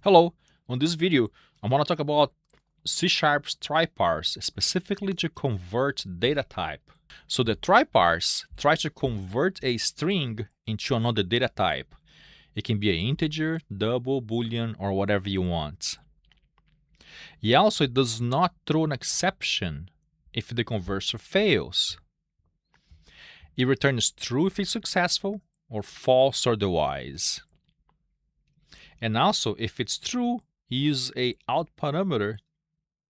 Hello, on this video, I want to talk about C#'s TryParse, specifically to convert data type. So the TryParse tries to convert a string into another data type. It can be an integer, double, boolean, or whatever you want. And also, it does not throw an exception if the converter fails. It returns true if it's successful, or false otherwise. And also, if it's true, use a out parameter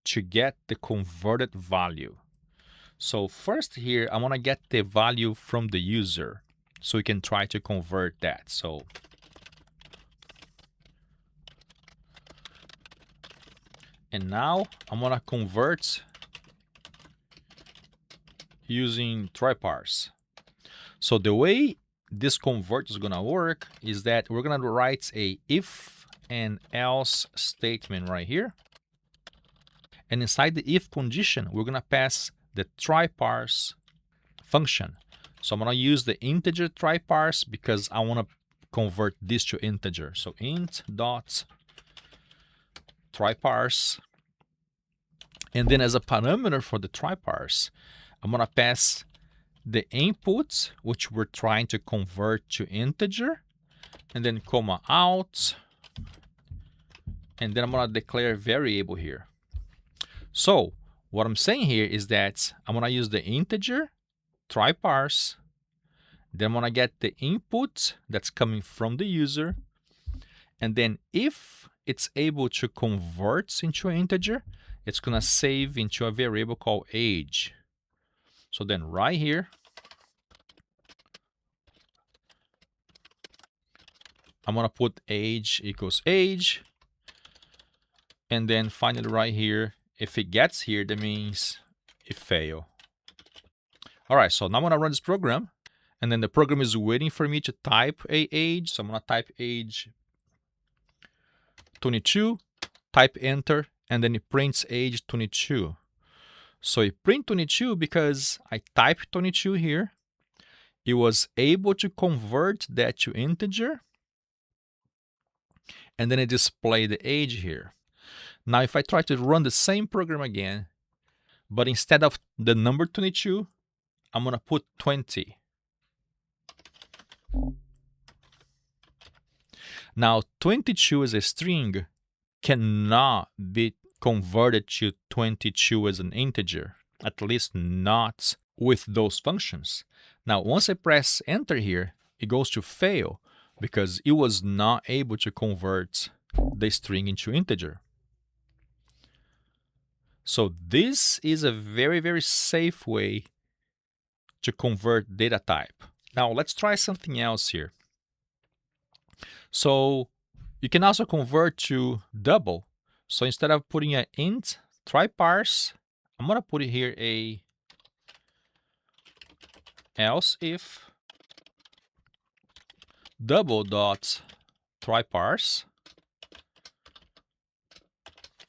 to get the converted value. So first here, I want to get the value from the user so we can try to convert that. And now I'm going to convert using TryParse. So the way this convert is going to work is that we're going to write a if and else statement right here. And inside the if condition, we're going to pass the TryParse function. So I'm going to use the integer TryParse because I want to convert this to integer. So int dot TryParse. And then as a parameter for the TryParse, I'm going to pass the input, which we're trying to convert to integer, and then comma out. And then I'm going to declare a variable here. So what I'm saying here is that I'm going to use the integer TryParse. Then I'm going to get the input that's coming from the user. And then if it's able to convert into an integer, it's going to save into a variable called age. So then right here, I'm going to put age equals age. And then finally right here, if it gets here, that means it failed. All right, so now I'm going to run this program. And then the program is waiting for me to type a age. So I'm going to type age 22, type enter, and then it prints age 22. So it print 22 because I typed 22 here. It was able to convert that to integer. And then it displayed the age here. Now if I try to run the same program again, but instead of the number 22, I'm going to put 20. Now 22 as a string cannot be converted to 22 as an integer, at least not with those functions. Now once I press enter here, it goes to fail because it was not able to convert the string into integer. So this is a very, very safe way to convert data type. Now let's try something else here. So you can also convert to double. So instead of putting an int TryParse, I'm going to put here a else if double dot TryParse.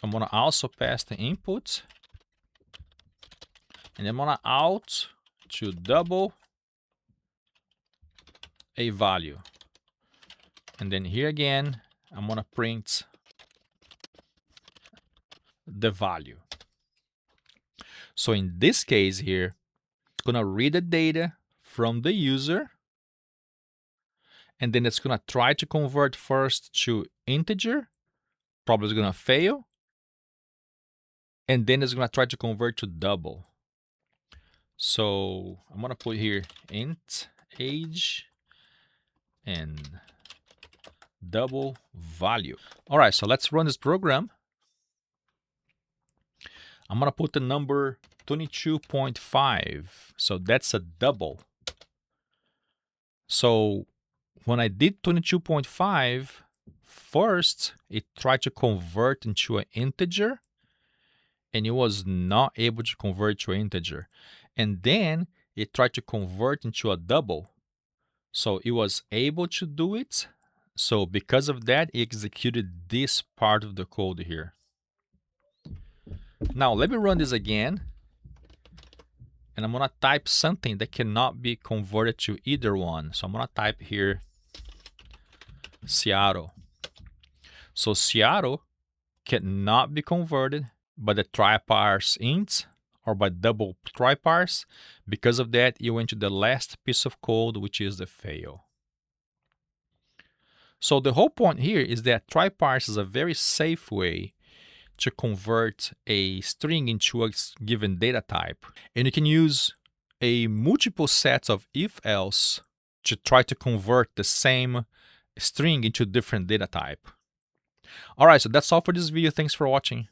I'm going to also pass the input, and I'm going to out to double a value. And then here again, I'm going to print the value. So in this case here, it's going to read the data from the user, and then it's going to try to convert first to integer, probably is going to fail, and then it's going to try to convert to double. So I'm going to put here int age and double value. All right, so let's run this program. I'm going to put the number 22.5. So that's a double. So when I did 22.5, first it tried to convert into an integer, and it was not able to convert to an integer. And then it tried to convert into a double. So it was able to do it. So because of that, it executed this part of the code here. Now let me run this again. And I'm going to type something that cannot be converted to either one. So I'm going to type here Seattle. So Seattle cannot be converted by the TryParse int or by double TryParse. Because of that, you went to the last piece of code, which is the fail. So the whole point here is that TryParse is a very safe way to convert a string into a given data type. And you can use a multiple sets of if-else to try to convert the same string into different data type. All right, so that's all for this video. Thanks for watching.